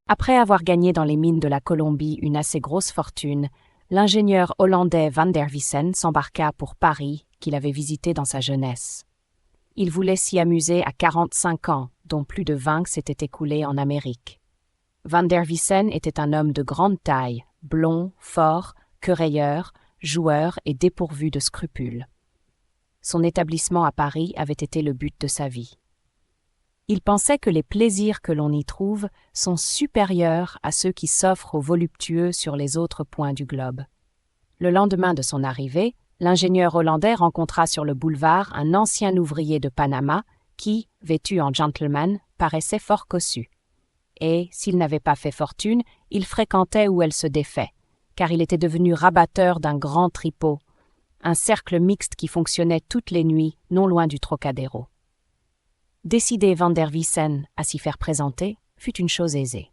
Après avoir gagné dans les mines de la Colombie une assez grosse fortune, l'ingénieur hollandais Van der Vissen s'embarqua pour Paris, qu'il avait visité dans sa jeunesse. Il voulait s'y amuser à 45 ans, dont plus de 20 s'étaient écoulés en Amérique. Van der Vissen était un homme de grande taille, blond, fort, querelleur, joueur et dépourvu de scrupules. Son établissement à Paris avait été le but de sa vie. Il pensait que les plaisirs que l'on y trouve sont supérieurs à ceux qui s'offrent aux voluptueux sur les autres points du globe. Le lendemain de son arrivée, l'ingénieur hollandais rencontra sur le boulevard un ancien ouvrier de Panama qui, vêtu en gentleman, paraissait fort cossu. Et, s'il n'avait pas fait fortune, il fréquentait où elle se défait, car il était devenu rabatteur d'un grand tripot, un cercle mixte qui fonctionnait toutes les nuits, non loin du Trocadéro. Décider Van der Vissen à s'y faire présenter fut une chose aisée.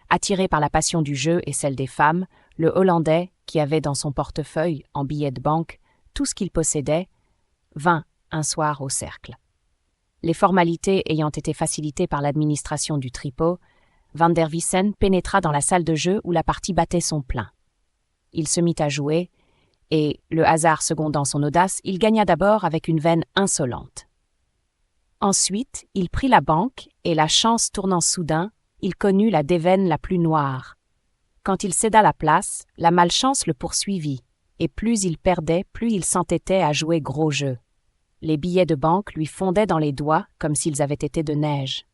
Attiré par la passion du jeu et celle des femmes, le Hollandais, qui avait dans son portefeuille, en billets de banque, tout ce qu'il possédait, vint un soir au cercle. Les formalités ayant été facilitées par l'administration du tripot, Van der Vissen pénétra dans la salle de jeu où la partie battait son plein. Il se mit à jouer, et, le hasard secondant son audace, il gagna d'abord avec une veine insolente. Ensuite, il prit la banque, et la chance tournant soudain, il connut la déveine la plus noire. Quand il céda la place, la malchance le poursuivit, et plus il perdait, plus il s'entêtait à jouer gros jeu. Les billets de banque lui fondaient dans les doigts comme s'ils avaient été de neige.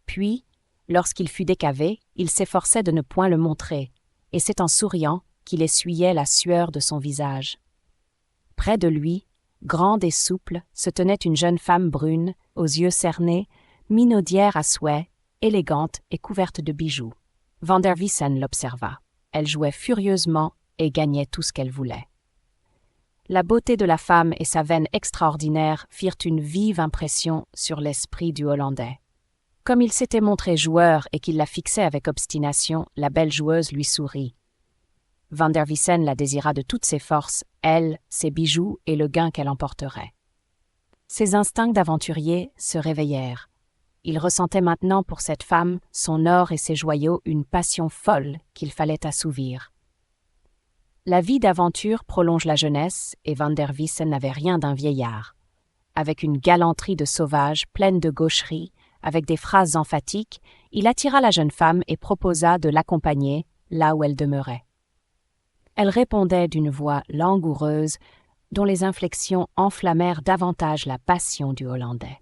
Puis, lorsqu'il fut décavé, il s'efforçait de ne point le montrer, et c'est en souriant qu'il essuyait la sueur de son visage. Près de lui, grande et souple, se tenait une jeune femme brune, aux yeux cernés, minaudière à souhait, élégante et couverte de bijoux. Van der Vissen l'observa. Elle jouait furieusement et gagnait tout ce qu'elle voulait. La beauté de la femme et sa veine extraordinaire firent une vive impression sur l'esprit du Hollandais. Comme il s'était montré joueur et qu'il la fixait avec obstination, la belle joueuse lui sourit. Van der Vissen la désira de toutes ses forces, elle, ses bijoux et le gain qu'elle emporterait. Ses instincts d'aventurier se réveillèrent. Il ressentait maintenant pour cette femme, son or et ses joyaux, une passion folle qu'il fallait assouvir. La vie d'aventure prolonge la jeunesse, et Van der Vissen n'avait rien d'un vieillard. Avec une galanterie de sauvage, pleine de gaucherie, avec des phrases emphatiques, il attira la jeune femme et proposa de l'accompagner là où elle demeurait. Elle répondait d'une voix langoureuse, dont les inflexions enflammèrent davantage la passion du Hollandais.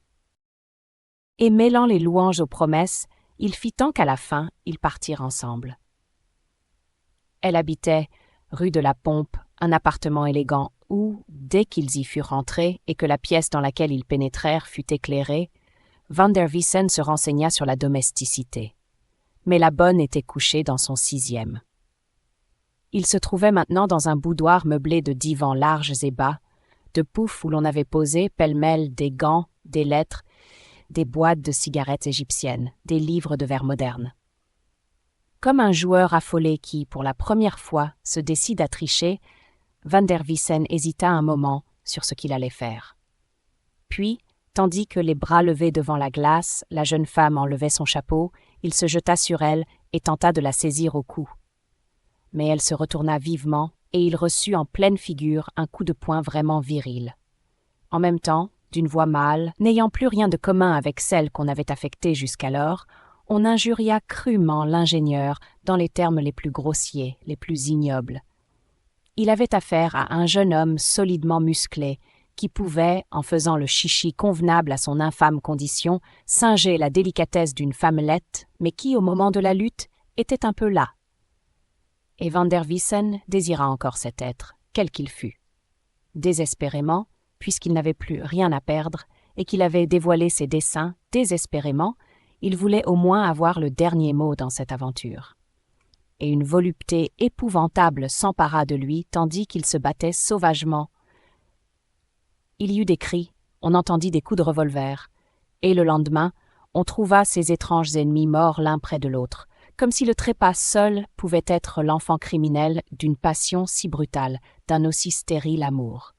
Et mêlant les louanges aux promesses, il fit tant qu'à la fin, ils partirent ensemble. Elle habitait, rue de la Pompe, un appartement élégant où, dès qu'ils y furent entrés et que la pièce dans laquelle ils pénétrèrent fut éclairée, Van der Vissen se renseigna sur la domesticité. Mais la bonne était couchée dans son 6e. Il se trouvait maintenant dans un boudoir meublé de divans larges et bas, de poufs où l'on avait posé pêle-mêle des gants, des lettres, des boîtes de cigarettes égyptiennes, des livres de vers modernes. Comme un joueur affolé qui, pour la première fois, se décide à tricher, Van der Vissen hésita un moment sur ce qu'il allait faire. Puis, tandis que les bras levés devant la glace, la jeune femme enlevait son chapeau, il se jeta sur elle et tenta de la saisir au cou. Mais elle se retourna vivement et il reçut en pleine figure un coup de poing vraiment viril. En même temps, d'une voix mâle, n'ayant plus rien de commun avec celle qu'on avait affectée jusqu'alors, on injuria crûment l'ingénieur dans les termes les plus grossiers, les plus ignobles. Il avait affaire à un jeune homme solidement musclé, qui pouvait, en faisant le chichi convenable à son infâme condition, singer la délicatesse d'une femmelette, mais qui, au moment de la lutte, était un peu las. Et Van der Vissen désira encore cet être, quel qu'il fût. Désespérément, puisqu'il n'avait plus rien à perdre, et qu'il avait dévoilé ses desseins désespérément, il voulait au moins avoir le dernier mot dans cette aventure. Et une volupté épouvantable s'empara de lui tandis qu'il se battait sauvagement. Il y eut des cris, on entendit des coups de revolver, et le lendemain, on trouva ces étranges ennemis morts l'un près de l'autre, comme si le trépas seul pouvait être l'enfant criminel d'une passion si brutale, d'un aussi stérile amour.